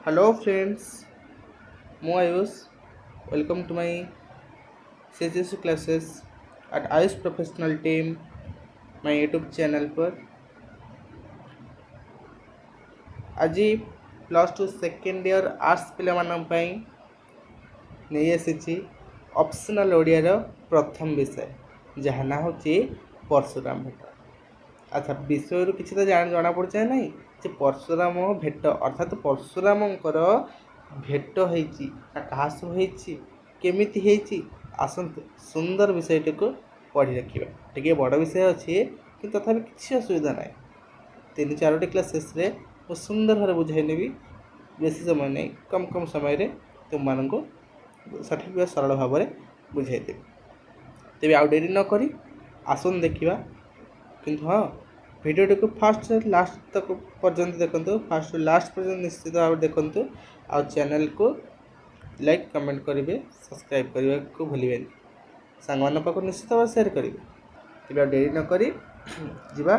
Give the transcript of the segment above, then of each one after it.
Hello friends, ମୁଁ Ayush welcome to my CGSU classes at Ayush professional team my YouTube channel पर। आज plus two second year arts पिलामान नहीं आसी ऑप्शनल ओडिया प्रथम विषय जहाँ ना हूँ परशुराम भेट। अच्छा विषय किसी तो जना पड़े ना जे परशुराम भेट अर्थात परशुरामकर भेट होती क्या सब होती आसतु सुंदर विषयटी को पढ़ी रखा टे बड़ विषय अच्छी कि तथा किसी असुविधा ना 3-4 क्लासेस रे वो सुंदर भाव बुझाई नेबी बेसी समय नहीं कम कम समय तुम मानक सठिक सरल भाव में बुझाईदेवी। तेज आउ डेरी नक आसन देखा किंतु हाँ भिडियोटी को फास्ट से लास्ट तक पर्यंत देखते फास्ट लास्ट पर्यंत निश्चित भाव देखते आ चैनल को लाइक कमेंट करेंगे सब्सक्राइब करने को भूलें सांग मान पाक निश्चित भाव सेयार करेंगे। तेज डेरी नक जा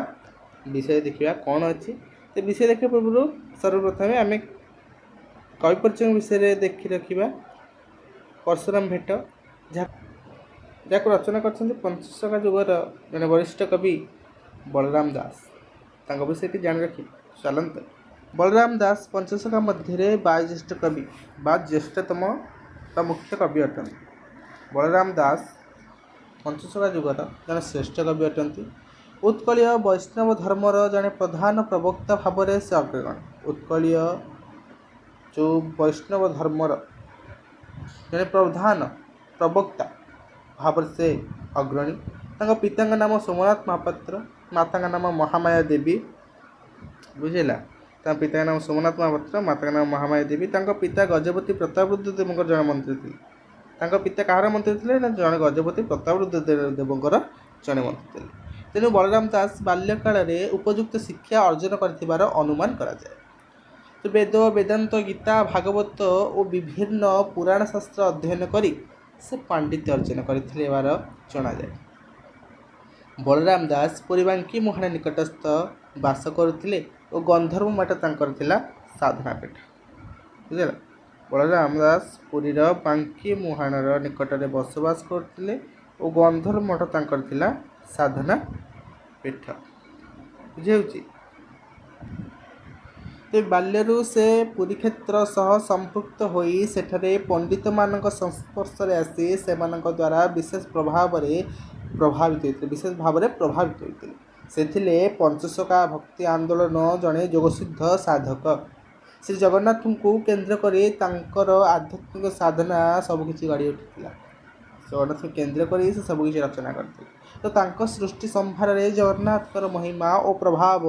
विषय देखा कौन अच्छी तो विषय देखा पूर्व सर्वप्रथमें आम कवि परिचय विषय देखी रखा परशुराम भेट जहाँ रचना कर पंचशखा जुगर जड़े वरिष्ठ कवि बलराम दास विषय जान रखी चलते। बलराम दास पंचशखा मध्य ज्येष्ठ कवि ज्येष्ठतम मुख्य कवि अटंती। बलराम दास पंचशखा जुगर जड़े श्रेष्ठ कवि अटंती। उत्कलीय वैष्णव धर्मर जड़े प्रधान प्रवक्ता भाव से अग्रगण्य। उत्कलीय जो वैष्णव धर्मर जड़े प्रधान प्रवक्ता भाव से अग्रणी। पिता नाम सोमनाथ महापात्र माता नाम महामाया देवी बुझेगा। पिता नाम सोमनाथ महापात्र माता नाम महामाया देवी। पिता गजपति प्रतापरुद्र देव जन मंत्री थे। पिता कहार मंत्री थे जड़े गजपति प्रतापरुद्र देवंर जड़े मंत्री थे। तेणु बलराम दास बाल्यकाल उपयुक्त शिक्षा अर्जन कर अनुमान करा जाए। तो वेद वेदांत गीता भागवत और विभिन्न पुराण शास्त्र अध्ययन करी से पांडित्य अर्जन करथिले बार जना जाए। बलराम दास पुरी बांकी मुहाण निकटस्थ बास करुथिले और गंधर्व मठ तांकर थिला साधना पीठ बुझला। बलराम दास पुरीर बांकी मुहाणर निकट में बसवास करथिले और गंधर्व मठ तांकर थिला साधना पीठ बुझे। तो बाल्यरू से पुरी क्षेत्र सह संपृक्त होई सेठरे पंडित मानक संस्पर्श रे आसी से द्वारा विशेष प्रभावित होते से पंचशखा भक्ति आंदोलन जड़े जोगसिद्ध साधक श्री जगन्नाथ को केन्द्र करी तांकर आध्यात्मिक साधना सबकि गाड़ी उठी जगन्नाथ को केन्द्र करी से सबकि रचना करते। तो तांको सृष्टि संभार में जगन्नाथर महिमा और प्रभाव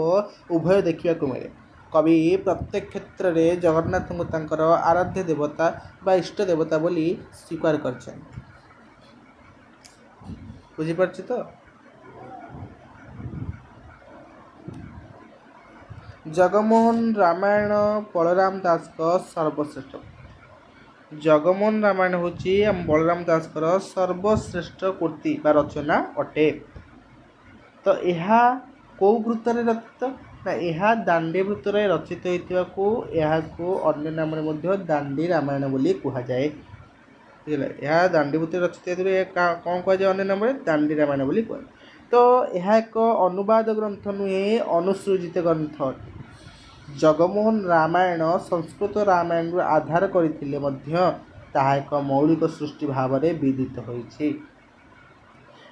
उभय देखा मिले। कवि प्रत्येक क्षेत्र में जगन्नाथ को तांकर आराध्य देवता बा इष्ट देवता बोली स्वीकार कर बुझीपार तो। जगमोहन रामायण बलराम दास सर्वश्रेष्ठ। जगमोहन रामायण हूँ बलराम दास सर्वश्रेष्ठ कृति बा रचना अटे। तो यह कौ वृत्तर रचित ना यह दांडी वृत्तर रचित होता को अन्य नाम दांडी रामायण बोली कहुए बुझे। यह दांडी वृत्ति रचित कौन कहुए अन्य नाम दांडी रामायण बोली कहुए। तो यह एक अनुवाद ग्रंथ नुहे अनुसृजित ग्रंथ। जगमोहन रामायण संस्कृत रामायण आधार करथिले मध्य ताहा एक मौलिक सृष्टि भाव में विदित होइछि।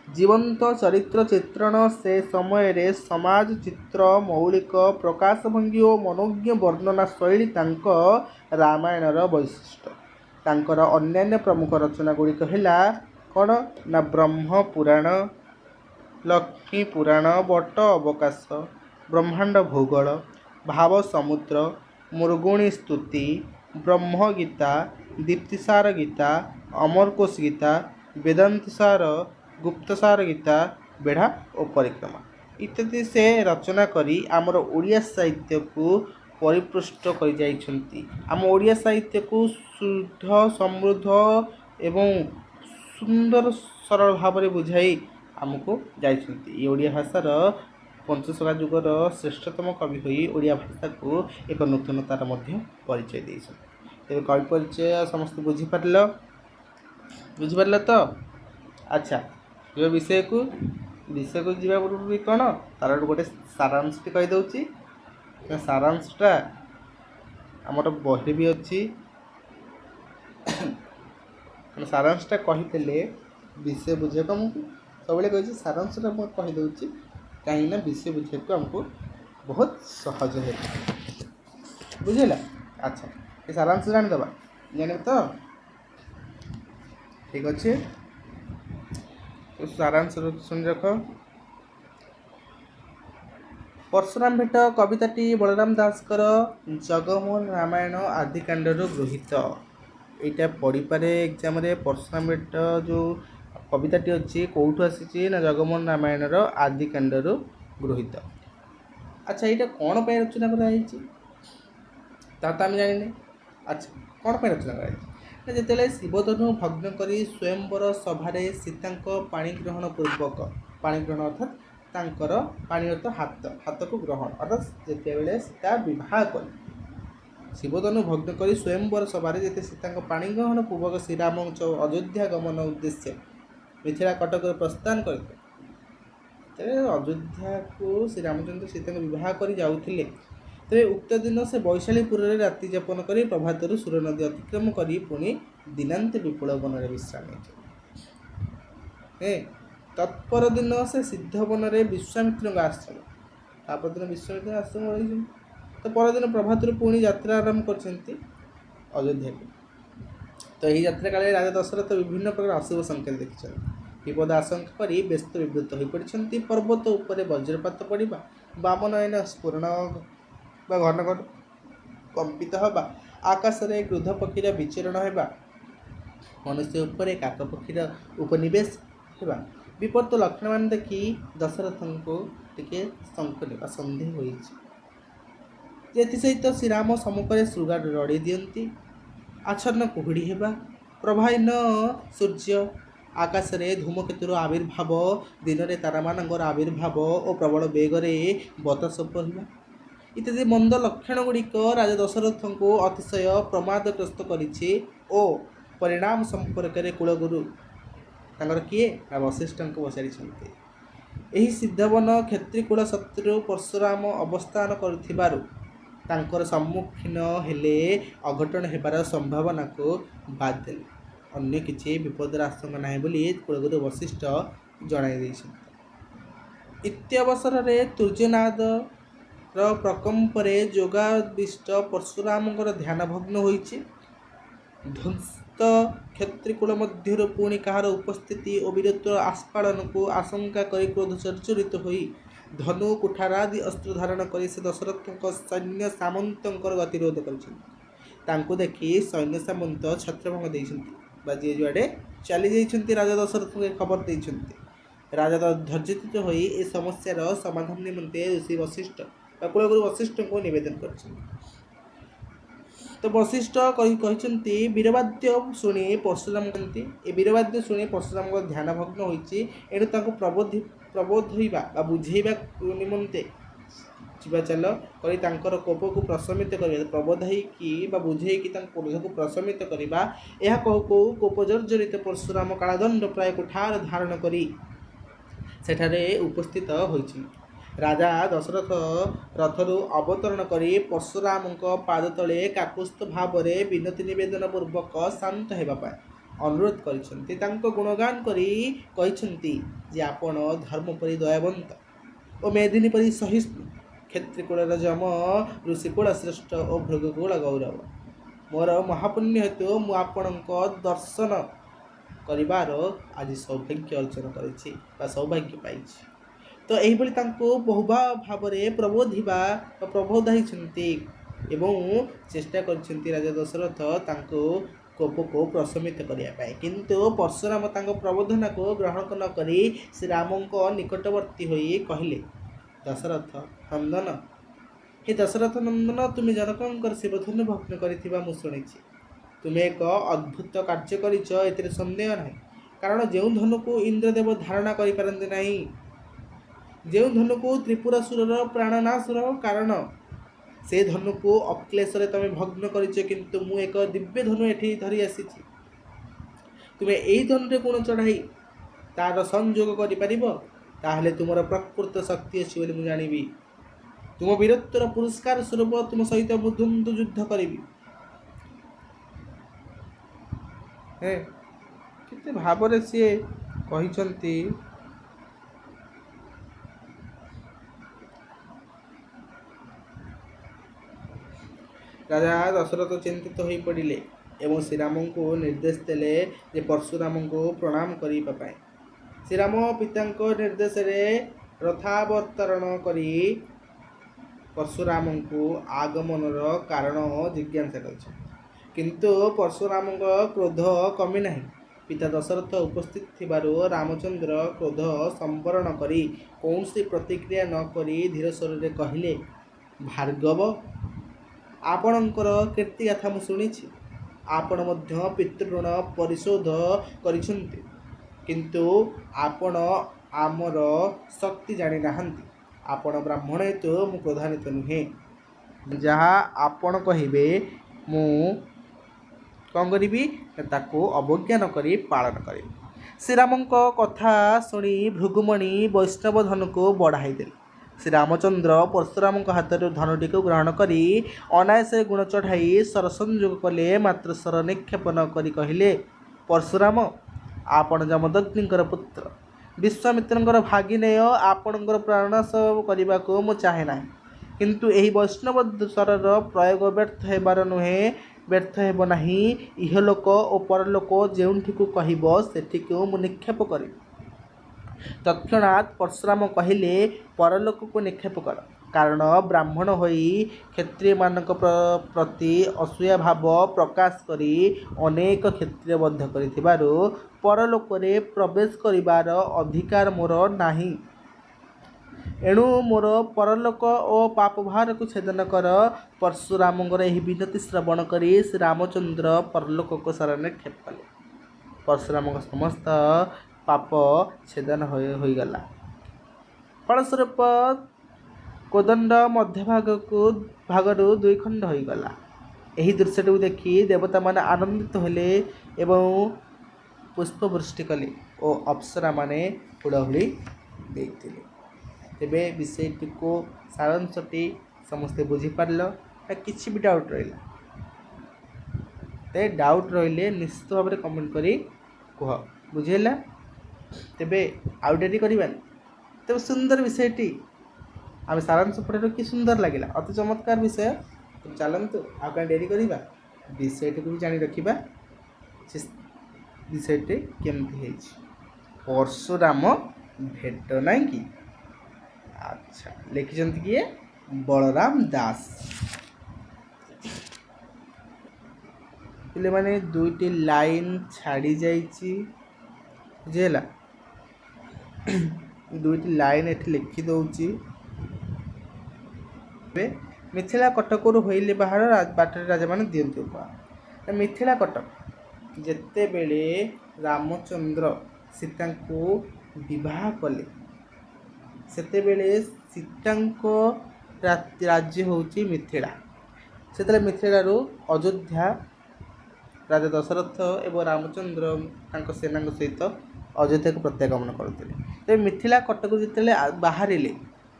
जीवंत चरित्र चित्रण से समय रे समाज चित्र मौलिक प्रकाशभंगी और मनोज्ञ वर्णना शैली तांको रामायणर वैशिष्ट्य। तांकर अन्यान्य प्रमुख रचना गुड़िक है कौन ना ब्रह्म पुराण लक्ष्मी पुराण बट अवकाश ब्रह्मांड भूगोल भाव समुद्र मुर्गुणी स्तुति ब्रह्म गीता दीप्तिसार गीता अमरकोश गीता वेदांतसार गुप्तसार गीता बेढ़ा और परिक्रमा इत्यादि से रचना करी आमर ओडिया साहित्य को परिपृष्ट कर जाइछंती। आम ओडिया साहित्य को शुद्ध समृद्ध एवं सुंदर सरल भाव में बुझाई आमको जाइछंती। ये ओडिया भाषार ପଞ୍ଚସଖା ଯୁଗର ଶ୍ରେଷ୍ଠତମ କବି ହୋଇ ଓଡ଼ିଆ ଭାଷାକୁ ଏକ ନୂତନତାର ମଧ୍ୟ ପରିଚୟ ଦେଇଛନ୍ତି। ତେବେ କବି ପରିଚୟ ସମସ୍ତେ ବୁଝିପାରିଲ ତ? ଆଚ୍ଛା, ଯିବା ବିଷୟକୁ ଯିବା ପୂର୍ବରୁ ବି କ'ଣ ତାର ଗୋଟେ ସାରାଂଶଟି କହିଦେଉଛି। ସାରାଂଶଟା ଆମର ବହିରେ ବି ଅଛି। ସାରାଂଶଟା କହିଦେଲେ ବିଷୟ ବୁଝିବାକୁ ଆମକୁ ସବୁବେଳେ କହିଛି ସାରାଂଶଟା ମୁଁ କହିଦେଉଛି, କାହିଁକିନା ବିଷୟ ବୁଝିବାକୁ ଆମକୁ ବହୁତ ସହଜ ହେବ। ବୁଝିଲା? ଆଚ୍ଛା, ଏ ସାରାଂଶ ଜାଣିଦେବା। ଜାଣିବ ତ? ଠିକ୍ ଅଛି। ସାରାଂଶ ଶୁଣି ରଖ। ପରଶୁରାମ ଭେଟ କବିତାଟି ବଳରାମ ଦାସଙ୍କର ଜଗମୋହନ ରାମାୟଣ ଆଦିକାଣ୍ଡରୁ ଗୃହୀତ। ଏଇଟା ପଡ଼ିପାରେ ଏକ୍ଜାମରେ। ପରଶୁରାମ ଭେଟ ଯେଉଁ କବିତାଟି ଅଛି କେଉଁଠୁ ଆସିଛି ନା ଜଗମୋହନ ରାମାୟଣର ଆଦିକାଣ୍ଡରୁ ଗୃହୀତ। ଆଚ୍ଛା, ଏଇଟା କ'ଣ ପାଇଁ ରଚନା କରାଯାଇଛି ତାହା ତ ଆମେ ଜାଣିନେ। ଆଚ୍ଛା, କ'ଣ ପାଇଁ ରଚନା କରାଯାଇଛି ନା ଯେତେବେଳେ ଶିବଧନୁ ଭଗ୍ନ କରି ସ୍ୱୟଂବର ସଭାରେ ସୀତାଙ୍କ ପାଣିଗ୍ରହଣ ପୂର୍ବକ, ପାଣିଗ୍ରହଣ ଅର୍ଥାତ୍ ତାଙ୍କର ପାଣି ଅର୍ଥ ହାତକୁ ଗ୍ରହଣ, ଅର୍ଥାତ୍ ଯେତେବେଳେ ସୀତା ବିବାହ କଲେ, ଶିବଧନୁ ଭଗ୍ନ କରି ସ୍ୱୟଂବର ସଭାରେ ଯେତେ ସୀତାଙ୍କ ପାଣି ଗ୍ରହଣ ପୂର୍ବକ ଶ୍ରୀରାମ ଅଯୋଧ୍ୟା ଗମନ ଉଦ୍ଦେଶ୍ୟ ମିଥିଳା କଟକରେ ପ୍ରସ୍ଥାନ କରିଥିଲେ। ତେବେ ଅଯୋଧ୍ୟାକୁ ଶ୍ରୀରାମଚନ୍ଦ୍ର ସୀତାଙ୍କୁ ବିବାହ କରି ଯାଉଥିଲେ। ତେବେ ଉକ୍ତ ଦିନ ସେ ବୈଶାଳୀପୁରରେ ରାତି ଯାପନ କରି ପ୍ରଭାତରୁ ସୁର ନଦୀ ଅତିକ୍ରମ କରି ପୁଣି ଦିନାନ୍ତେ ବିପୁଳ ବନରେ ବିଶ୍ରାମ ନେଇଥିଲେ। ତତ୍ପର ଦିନ ସେ ସିଦ୍ଧବନରେ ବିଶ୍ୱାମିତ୍ରଙ୍କ ଆଶ୍ରମ, ତାପରଦିନ ବିଶ୍ୱାମିତ୍ର ଆଶ୍ରମ ରହିଛନ୍ତି। ତ ପରଦିନ ପ୍ରଭାତରୁ ପୁଣି ଯାତ୍ରା ଆରମ୍ଭ କରିଛନ୍ତି ଅଯୋଧ୍ୟାକୁ। ତ ଏହି ଯାତ୍ରା କାଳରେ ରାଜା ଦଶରଥ ବିଭିନ୍ନ ପ୍ରକାର ଅଶୁଭ ସଂକେତ ଦେଖିଛନ୍ତି। ବିପଦ ଆଶଙ୍କା କରି ବ୍ୟସ୍ତ ବିବ୍ରତ ହୋଇପଡ଼ିଛନ୍ତି। ପର୍ବତ ଉପରେ ବଜ୍ରପାତ ପଡ଼ିବା, ବାମନୟନ ସ୍ଫୁରଣ ବା ଘନ ଘନ କମ୍ପିତ ହେବା, ଆକାଶରେ କ୍ରୁଦ୍ଧ ପକ୍ଷୀର ବିଚରଣ ହେବା, ମନୁଷ୍ୟ ଉପରେ କାକ ପକ୍ଷୀର ଉପନିବେଶ ହେବା, ବିପରୀତ ଲକ୍ଷଣମାନ ଦେଖି ଦଶରଥଙ୍କୁ ଟିକେ ସଙ୍କୋଚ ବା ସନ୍ଦେହ ହୋଇଛି। ଏଥିସହିତ ଶ୍ରୀରାମ ସମ୍ମୁଖରେ ଶୃଗାଳ ରଡ଼ି ଦିଅନ୍ତି, ଆଚ୍ଛନ୍ନ କୁହୁଡ଼ି ହେବା, ପ୍ରଭାହୀନ ସୂର୍ଯ୍ୟ, ଆକାଶରେ ଧୂମକେତୁର ଆବିର୍ଭାବ, ଦିନରେ ତାରାମାନଙ୍କର ଆବିର୍ଭାବ ଓ ପ୍ରବଳ ବେଗରେ ବତାସ ବହିବା ଇତ୍ୟାଦି ମନ୍ଦ ଲକ୍ଷଣ ଗୁଡ଼ିକ ରାଜା ଦଶରଥଙ୍କୁ ଅତିଶୟ ପ୍ରମାଦଗ୍ରସ୍ତ କରିଛି ଓ ପରିଣାମ ସମ୍ପର୍କରେ କୁଳଗୁରୁ ତାଙ୍କର କିଏ ନା ବଶିଷ୍ଠଙ୍କୁ ପଚାରିଛନ୍ତି। ଏହି ସିଦ୍ଧବନ କ୍ଷତ୍ରିକୁଳ ଶତ୍ରୁ ପରଶୁରାମ ଅବସ୍ଥାନ କରୁଥିବାରୁ ତାଙ୍କର ସମ୍ମୁଖୀନ ହେଲେ ଅଘଟଣ ହେବାର ସମ୍ଭାବନାକୁ ବାଦ୍ ଦେଲେ ଅନ୍ୟ କିଛି ବିପଦର ଆଶଙ୍କା ନାହିଁ ବୋଲି କୁଳଗୁରୁ ବଶିଷ୍ଠ ଜଣାଇ ଦେଇଛନ୍ତି। ଇତ୍ୟବସରରେ ତୂର୍ଯ୍ୟନାଦର ପ୍ରକମ୍ପରେ ଯୋଗାବିଷ୍ଟ ପରଶୁରାମଙ୍କର ଧ୍ୟାନ ଭଗ୍ନ ହୋଇଛି। ଧ୍ୱସ୍ତ କ୍ଷତ୍ରିକୁଳ ମଧ୍ୟରୁ ପୁଣି କାହାର ଉପସ୍ଥିତି ଓ ବୀରତ୍ୱର ଆସ୍ଫାଳନକୁ ଆଶଙ୍କା କରି କ୍ରୋଧ ଜର୍ଜରିତ ହୋଇ ଧନୁ କୁଠାରାଦି ଅସ୍ତ୍ର ଧାରଣ କରି ସେ ଦଶରଥଙ୍କ ସୈନ୍ୟ ସାମନ୍ତଙ୍କର ଗତିରୋଧ କରିଛନ୍ତି। ତାଙ୍କୁ ଦେଖି ସୈନ୍ୟ ସାମନ୍ତ ଛତ୍ରଭଙ୍ଗ ଦେଇଛନ୍ତି ବା ଯିଏ ଯୁଆଡ଼େ ଚାଲି ଯାଇଛନ୍ତି ରାଜା ଦଶରଥଙ୍କୁ ଖବର ଦେଇଛନ୍ତି। ରାଜା ଧୈର୍ଯ୍ୟଚ୍ୟୁତ ହୋଇ ଏ ସମସ୍ୟାର ସମାଧାନ ନିମନ୍ତେ ଋଷି ବଶିଷ୍ଠ ବା କୁଳଗୁରୁ ବଶିଷ୍ଠଙ୍କୁ ନିବେଦନ କରିଛନ୍ତି। ତ ବଶିଷ୍ଠ କହିଛନ୍ତି ବୀରବାଦ୍ୟ ଶୁଣି ପରଶୁରାମ କହନ୍ତି, ଏ ବୀରବାଦ୍ୟ ଶୁଣି ପରଶୁରାମଙ୍କ ଧ୍ୟାନ ଭଗ୍ନ ହୋଇଛି। ଏଣୁ ତାଙ୍କୁ ପ୍ରବୋଧଇବା ବା ବୁଝେଇବା ନିମନ୍ତେ ଯିବା ଚାଲ କରି ତାଙ୍କର କୋପକୁ ପ୍ରଶମିତ କରିବା, ପ୍ରବୋଧେଇକି ବା ବୁଝେଇକି ତାଙ୍କ କ୍ରୋଧକୁ ପ୍ରଶମିତ କରିବା। ଏହା କହୁ କହୁ କୋପ ଜର୍ଜରିତ ପରଶୁରାମ କାଳଦଣ୍ଡ ପ୍ରାୟ କୁଠାର ଧାରଣ କରି ସେଠାରେ ଉପସ୍ଥିତ ହୋଇଛନ୍ତି। ରାଜା ଦଶରଥ ରଥରୁ ଅବତରଣ କରି ପରଶୁରାମଙ୍କ ପାଦତଳେ କାକୁସ୍ଥ ଭାବରେ ବିନତି ନିବେଦନ ପୂର୍ବକ ଶାନ୍ତ ହେବା ପାଇଁ ଅନୁରୋଧ କରିଛନ୍ତି। ତାଙ୍କ ଗୁଣଗାନ କରି କହିଛନ୍ତି ଯେ ଆପଣ ଧର୍ମ ପରି ଦୟାବନ୍ତ ଓ ମେଦିନୀ ପରି ସହିଷ୍ଣୁ, କ୍ଷତ୍ରିକୁଳର ଯମ, ଋଷିକୁଳ ଶ୍ରେଷ୍ଠ ଓ ଭୃଗୁକୁଳ ଗୌରବ। ମୋର ମହାପୁଣ୍ୟ ହେତୁ ମୁଁ ଆପଣଙ୍କ ଦର୍ଶନ କରିବାର ଆଜି ସୌଭାଗ୍ୟ ଅର୍ଜନ କରିଛି ବା ସୌଭାଗ୍ୟ ପାଇଛି। ତ ଏହିଭଳି ତାଙ୍କୁ ବହୁ ଭାବରେ ପ୍ରବୋଧାଇଛନ୍ତି ଏବଂ ଚେଷ୍ଟା କରିଛନ୍ତି ରାଜା ଦଶରଥ ତାଙ୍କୁ କୋପକୁ ପ୍ରଶମିତ କରିବା ପାଇଁ। କିନ୍ତୁ ପରଶୁରାମ ତାଙ୍କ ପ୍ରବୋଧନାକୁ ଗ୍ରହଣ ନ କରି ଶ୍ରୀରାମଙ୍କ ନିକଟବର୍ତ୍ତୀ ହୋଇ କହିଲେ, ଦଶରଥ ନନ୍ଦନ, ହେ ଦଶରଥ ନନ୍ଦନ, ତୁମେ ଜନକଙ୍କର ଶିବଧନୁ ଭଗ୍ନ କରିଥିବା ମୁଁ ଶୁଣିଛି। ତୁମେ ଏକ ଅଦ୍ଭୁତ କାର୍ଯ୍ୟ କରିଛ, ଏଥିରେ ସନ୍ଦେହ ନାହିଁ। କାରଣ ଯେଉଁ ଧନୁକୁ ଇନ୍ଦ୍ରଦେବ ଧାରଣା କରିପାରନ୍ତି ନାହିଁ, जो धनु को त्रिपुरासुर प्राणनाशर कारण से धनु को अक्लेशरे तुम भग्न कर किंतु मु एक दिव्य धनु एठी धरी आसी तुम्हें यही धनुरे गुण चढ़ाई तार संयोग कर तुम प्रकृत शक्ति अच्छी मुझे जानी तुम वीरत्वर पुरस्कार स्वरूप तुम सहित मु द्वंद्व युद्ध करी केते भाव सी कहते राजा दशरथ चिंतित हो पड़े एवं श्रीराम को निर्देश देले जे परशुराम को प्रणाम करने। श्रीराम पिता निर्देश रथावतरण करी परशुराम को आगमनर कारण जिज्ञासा कर किंतु परशुराम क्रोध कमी ना। पिता दशरथ उपस्थित थिबारु रामचंद्र क्रोध संवरण करी कौन सी प्रतिक्रिया न करी धीर स्वर में कहले भार्गव आपणकर कीर्तिगाथा मु शुणी आपण मध्य पितृऋण परिशोध करिसंति किंतु आपण आमर शक्ति जानी नाहंती। आपण ब्राह्मण हेतु मु क्रोधान्वित नुहे जहाँ आपण कहिबे मु कौन करी ताको अवज्ञा न करी पालन करी। श्रीराम कथा शुणी भृगुमणि वैष्णव धनु को बढ़ाई देले। श्री रामचंद्र परशुराम हाथ धनुटी को ग्रहण करी अनायास गुण चढ़ाई स्वर संयोग कले मात्र स्वर निक्षेप न करी कहले परशुराम आपण जमदग्निकर पुत्र विश्वामित्रंकर भागिनेय आपणकर प्राणनाश करने को मु चाहे ना किंतु यही वैष्णव स्वरर प्रयोग व्यर्थ हेबार नुहे व्यर्थ हेब नाही। इहलोक और परलोक जेउठी को कहब सेठी को मु निक्षेप करी। तत्क्षणात् परशुराम कहले परलोक को निक्षेप कर कारण ब्राह्मण होई क्षत्रिय मानक प्रति असूया भाव प्रकाश करी अनेक क्षत्रिय बद्ध करिथिबारु परलोक रे प्रवेश करिबार अधिकार मोर नाही। एणु मोर परलोक और पापभार को छेदन कर। परशुराम यही विनती श्रवण करी श्री रामचंद्र परलोक को शरण निक्षेप कले। परशुराम समस्त पाप छेदन हो गला। फलस्वरूप कोदंड मध्य भागरु दुई खंड हो गला। यही दृश्य को देखी देवता मान आनंदित होले एवं पुष्पवृष्टि कले और अप्सरा माने हुड़ाहुड़ी देते। तेबे विषयटी को सारांशटी समस्ते बुझीपार कि भी डाउट रहा ते डाउट रहिले निश्चित भाव में कमेंट करी कह बुझेला। तेबे आउ डेरी करबानी तेज सुंदर विषयटी आम सारांश पढ़े कि सुंदर लगे अति चमत्कार विषय। तो चलतु आउ क्या डेरी करवा विषयटी को भी जानी रखा विषयटी केमती परशुराम भेट ना कि अच्छा लिखिं किए बलराम दास पे मैंने दुईटी लाइन छाड़ी जाइए बुझेगा दुईटी लाइन एठी लिखि दौची मिथिला कटक होइले बाहर बाटर राजा माने दियंती उपहार। मिथिला कटक जेते बेले रामचंद्र सीता को विवाह कले सेते बेले सीता राज्य होची मिथिला। से मिथिलारू अयोध्या राजा दशरथ एवं रामचंद्र सेना सहित अयोध्या को प्रत्यागमन करते। तेज मिथिला कटक जिते बाहर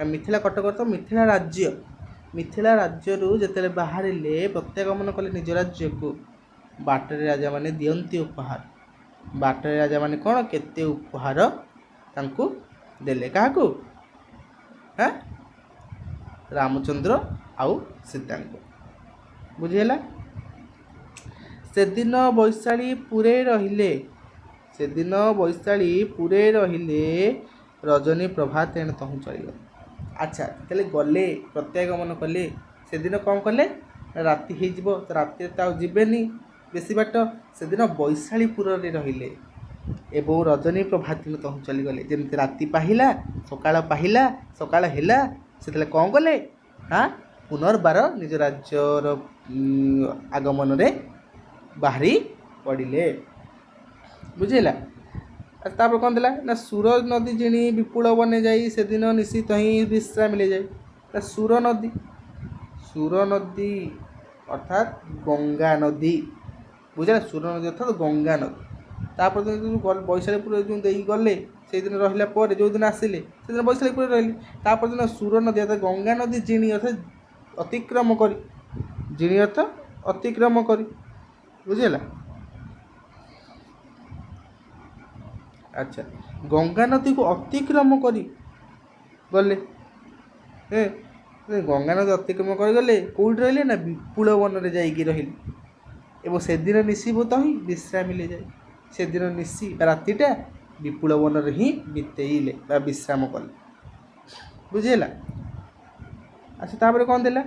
मिथिला कटक तो मिथिला राज्य जिते बाहर प्रत्यागमन कले निज राज्य को बाटरे राजा माने दियंती उपहार। बाटरे राजा माने कौन केते उपहार तांकु देले क्या हाँ रामचंद्र आउ सीता को बुझेला। से दिन वैशाली पुरे रहिले से दिन वैशाली पुरे रहिले रजनी प्रभात एण तहु चल। अच्छा तेल गले प्रत्यागमन कले से दिन कौन कले राति हो तो राति जीवेनि बेसी बाट से दिन वैशालीपुर रहिले एवं रजनी प्रभात तहु चलीगले जमी राति पाहिला सकाळ सकाळ है से कौन कले हाँ पुनर्बार निज राज्यर आगमन रे बाहरी पड़े बुझेला। तापर कौन दिला ना सुर नदी जिणी विपुल बने जाई से दिन निश्चित ही विश्राम मिले जाए ना सुर नदी अर्थात गंगा नदी बुझे सुर नदी अर्थात गंगा नदी तापर जो वैशालीपुर जो गले से दिन रहा जो दिन आसिले से दिन वैशालीपुर रही तापर दिन सुर नदी अर्थात गंगा नदी जिणी अर्थात अतिक्रम कर जिणी अर्थ अतिक्रम कर बुझेगा। अच्छा गंगा नदी को अतिक्रम करी गले गंगा नदी अतिक्रम कर गले कौट रहिले ना विपुल वन में जाइए रही एवं से दिन निशिभूत ही विश्राम मिले जाए से दिन निशी रातिटा विपुल वन में ही बितेले विश्राम कले बुझेगा। अच्छा तापर कौन दिला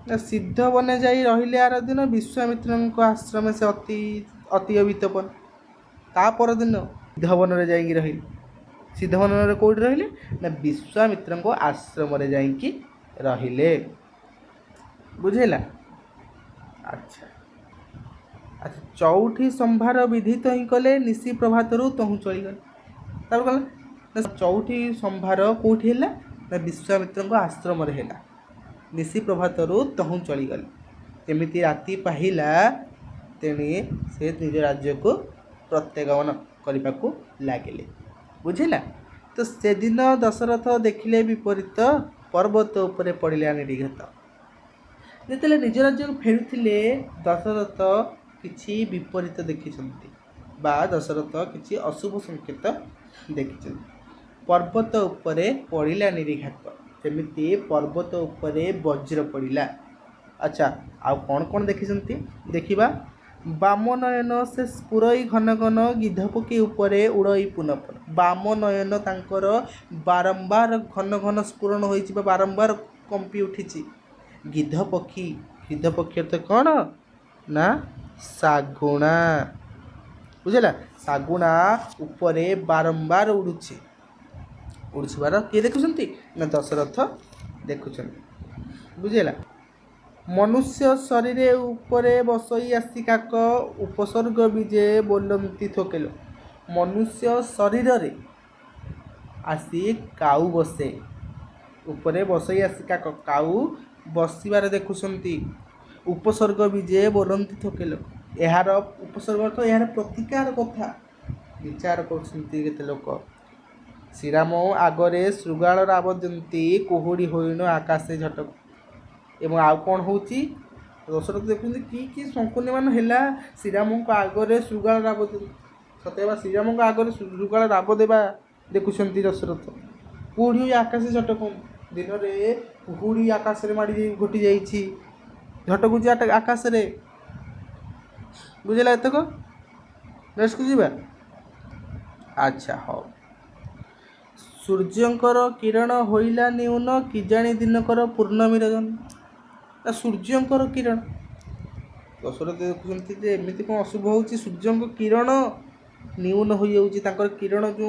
ना सिद्ध बने जाई रहिले आर दिन विश्वामित्र आश्रम से अति वितपन तापर दिन सिद्ध वन में जाइए रही सिद्ध वन में कौट रहिले ना विश्वामित्र आश्रम जाइए रहिले बुझेला। अच्छा अच्छा चौठी संभार विधित ही कले निशी प्रभात तहु चलीगले तापर कल चौठी संभार कौटी है ना विश्वामित्र आश्रम है निशी प्रभात तहु चलीगले एमती राति पाहिला तेणे से निज राज्य को प्रत्यागमन करने को लगिले बुझेला। तो से दिन दशरथ देखिले विपरीत पर्वत उपरे पड़िला निर्घात जिते निज राज्य को फेरुले दशरथ किछि विपरीत देखिछन्ति बा दशरथ किछि अशुभ संकेत देखिछन्ति पर्वत उपरे पड़िला निर्घात सेमिति पर्वत उपरे वज्र पड़िला। अच्छा आउ कौन कौन देखिछन्ति देखिबा बामनयन से स्फुरई घन घन गिद्ध पक्षी उपरे उड़ई पुनपुन बामनयन तांकर बारंबार घन घन स्फुरण होइछि बारंबार कंपी उठिछि गिद्ध पक्षी अर्थ कौन ना शागुणा बुझेला शागुणा उपरे बारंबार उड़ुछिबार किए देखुछन्ति ना दशरथ देखुछन्ति बुझेला। मनुष्य शरीर उपरे बसई आसी काक उपसर्ग विजे बोलती थोकेलो मनुष्य शरीर रे आसी काऊ बसे उपरे बसई आसी काक काऊ बसबार देखुछन्ति उपसर्ग विजे बोलती थोकेलो यार उपसर्ग तो यार प्रतिकार कथा विचार करते लोक श्रीराम आगरे श्रृगाल राव दिंती कुहुड़ी होइनो आकाशे झटक एवं आउ कौन हो दशरथ देखते कि शंकुनी मान है श्रीराम को आगरे श्रृगाल राव सतवा श्रीराम को आगरे श्रृगाल राव देवा देखुं दशरथ कुहुड़ी आकाश झटक दिन में कुहुड़ी आकाश माड़ी घटी जाइए झटकुच आकाश बुझेगा एतक नेक्स्ट को जीवा। अच्छा हाँ सूर्यंकर किरण होइला न्यून किजाणी दिनकर पूर्णमी रजन सूर्यंकर किरण दशरथ देखुंत एमती कौन अशुभ हो सूर्य किरण न्यून हो किरण जो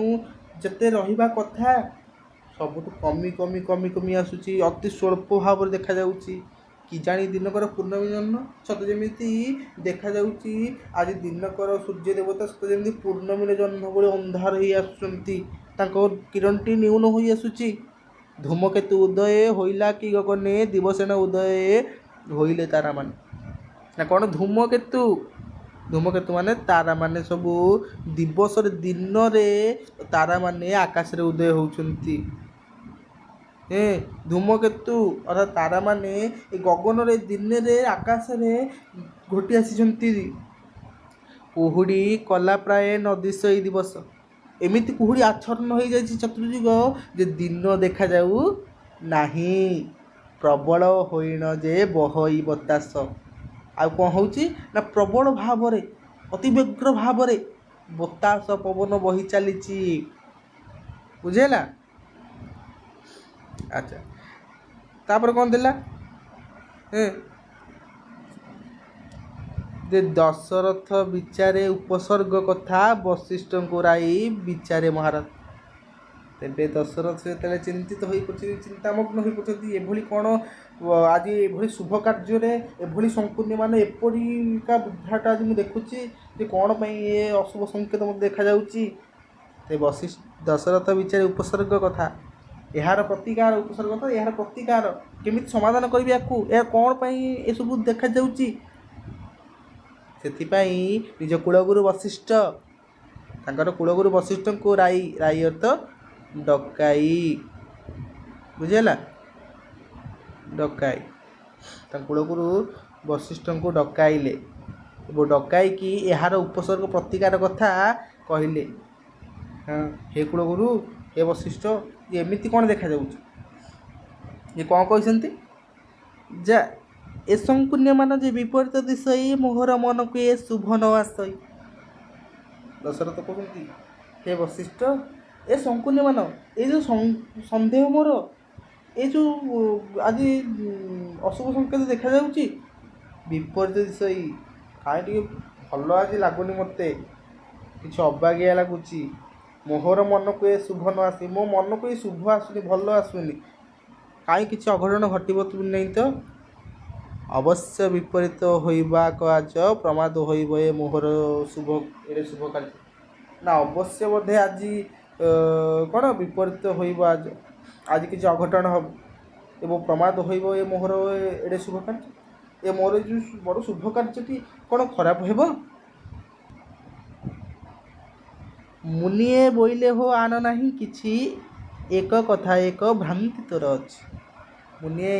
जिते रहा कथा सबुठ कमी कमी कमी कमी आसूची अति स्वल्प भाव देखा जाउची किजाणी दिनकर पूर्णमी जन्म सत जमी देखा जाउची आज दिनकर सूर्य देवता सत जमी पूर्णमी जन्म भाई अंधार हो आसुचंती किरणटी न्यून हो आसूची धूमकेतु उदय होइला कि गगने दिवसेन उदय होइले तारा मान ना कौन धूमकेतु धूमकेतु माने तारा माने सबू दिवस दिन रे तारा माने आकाश रे उदय होउचंती धूमकेतु अर्थात तारा माने गगन रे दिन रे आकाश रे घटी आसीचंती कुहुड़ी कला प्राय नदीशई दिवस एमिति कुहुड़ी आच्छन्न हो जाए चतुर्युग जे दिन देखा जाऊ नहीं प्रबल होइण जे बहई बतास आ कौन हो प्रबल भाव अति व्यग्र भाव बतास पवन बही चली बुझेला। अच्छा तापर कौन दिला जे दशरथ विचारे उपसर्ग कथा वशिष्ठ को राई विचारे महाराज तेरे दशरथ से चिंतित हो चिंतामग्न हो पड़ती कौन आज ये शुभ कार्य एभली शंकुनी मान एपरिका बुद्धाटा आज मुझे देखुची कौन ये अशुभ संकेत मत देखा जाउची ते दशरथ विचारे उपसर्ग कथा यार प्रतिकार उपसर्ग कथा यार प्रतिकार केमिति समाधान करिबि याकू ए कोन पई ए सब देखा जाउची सेथिपाई निज कुलगुरु वशिष्ठ तांकर कुलगुरु वशिष्ठ को राई राई अर्थ डकाई बुझेला डकाई कुलगुरु वशिष्ठ को डकाइले डकाई कि यार उपसर्ग प्रतिकार कथा कहले हाँ हे कुलगुरु हे वशिष्ठ एमती कौन देखा जाउछ ये कौन कहते जा ए संकुण्य मान जे विपरीत दिशई मोहर मन को ये शुभ न आसई दशरथ कहते हे वशिष्ठ ए संकुण्य मान ये जो सन्देह मोर ये जो आज अशुभ संकेत देखा जाउची विपरीत दिशई कहीं टे भल आज लगुनि मत कि अबागिया लगुच मोहर मन को ये शुभ न आसी मो मन को ये शुभ आसुनी भल आसुनी कहीं किसी अघटन घटब नहीं तो अवश्य विपरीत होइबा काज प्रमाद होइब ए मोहर शुभ ये शुभ कार्य ना अवश्य बोधे आज कौन विपरीत होइब आज किसी अघटन हम एवं प्रमाद होइब ए मोहर एडे शुभ कार्य ए मोर जो बड़ शुभ कार्यटी कौन खराब हेब मुनिए बोइले हो आन नहीं किछि एक कथा एक भ्रांति तोर अछि मुनिए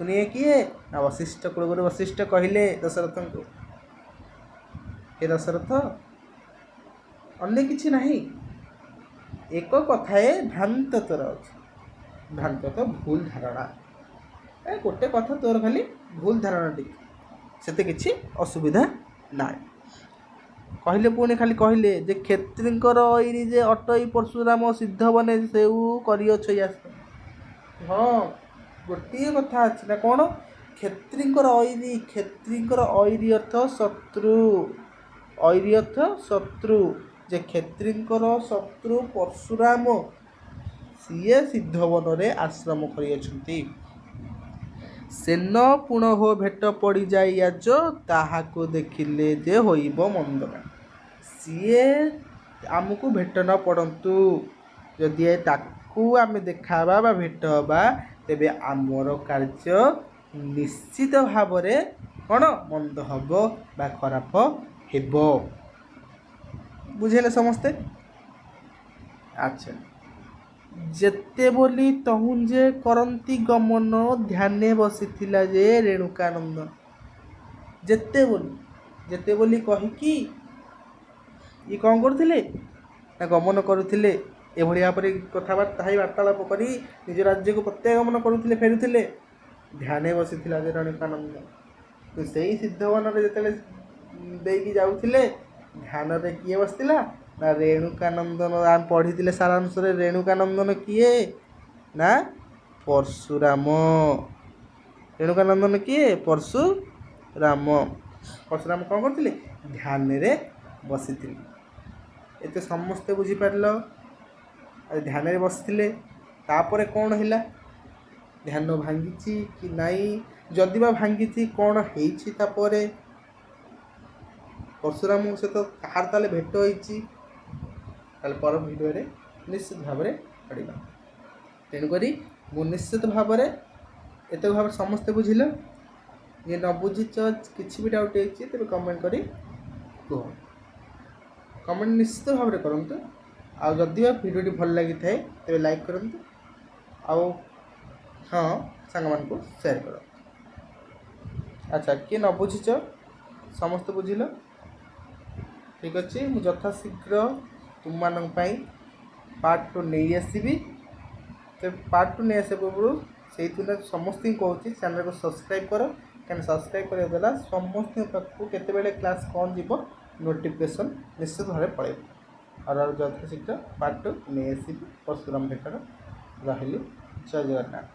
मुनिए किए ना वशिष्ठ कुलगुरु वशिष्ठ कहले दशरथ को हे दशरथ अन्य किछि नहीं एक कथाए भ्रांत तोर अछि भ्रांत तो भूल धारणा ए गोटे कथा तोर खाली भूल धारणा टी सेते किछि असुविधा ना कहले पुणी खाली कहले जे क्षेत्रींकर ऐरी जे अटई परशुराम सिद्ध बने से करियछ यास हाँ गोटे कथा अच्छी ना कौन क्षेत्रींकर ऐरी अर्थ शत्रु ऐरी अर्थ शत्रु जे क्षेत्रींकर शत्रु परशुराम सीए सिद्ध वन रे आश्रम करियछंती सेन पुण हो भेट पड़ जाई आज ताहाको देखिले जे होइब मंदना सीए आमको भेट न पड़तु जदि ताकू आम देखाबा बा भेट हबा तेबे आमर कार्य निश्चित भाव रे कौन मंद हब बा खराब हेब बुझेले समस्ते अच्छा जेते बोली तहुंजे करंती गमन ध्याने बसीथिला जे रेणुकानंद जेते बोली कहीकि ये कौन करथिले ना गमन करुथिले एभଳି भाବରେ कथाबार्ता ही वार्तालाप करी निज राज्य को प्रत्यागमन करुथिले फेरुथिले ध्याने बसीथिला जे रेणुकानंद तो सेही सिद्धवन रे जेतेले देकी जाउथिले ध्यान रे किए बसथिला ना रेणुकानंदन आम पढ़ी सारांश रेणुकानंदन किए ना परशुराम रेणुकानंदन किए परशुराम परशुराम कौन करथिले ध्यान रे बसी एते समस्ते बुझीपार ध्यान रे बसथिले तापर कौन है ध्यान भांगी कि नाई जदि बा भांगी कौन हेइछि तापरे परशुराम सहित कहार ताले भेट होइछि पर भिडियो रे निश्चित भाव में पढ़ा तेणुक मु निश्चित भाव में एत भाव समस्ते बुझिल ये न बुझीच किसी भी डाउट होती तेज कमेंट करी कह कमेंट निश्चित भाव में करूँ आ जदि भिडियो भल लगी थाए तेज लाइक करूँ आउ हाँ सांग मान को शेयर कर अच्छा किए न बुझीच समस्ते बुझिल ठीक अच्छे मुझे यथाशीघ्र तुम मानक पार्ट 2 नहीं आसबि तो पार्ट 2 नहीं आस पूर्व से समस्त कहूँ चैनल को सब्सक्राइब कर क्या सब्सक्राइब करने द्वारा समस्त पाखक केतबेले क्लास कौन जीव नोटिफिकेशन निश्चित भाव पड़े और यथाशीघ्र पार्ट 2 नहीं आसबि परशुराम भेटर रही जय जगन्नाथ।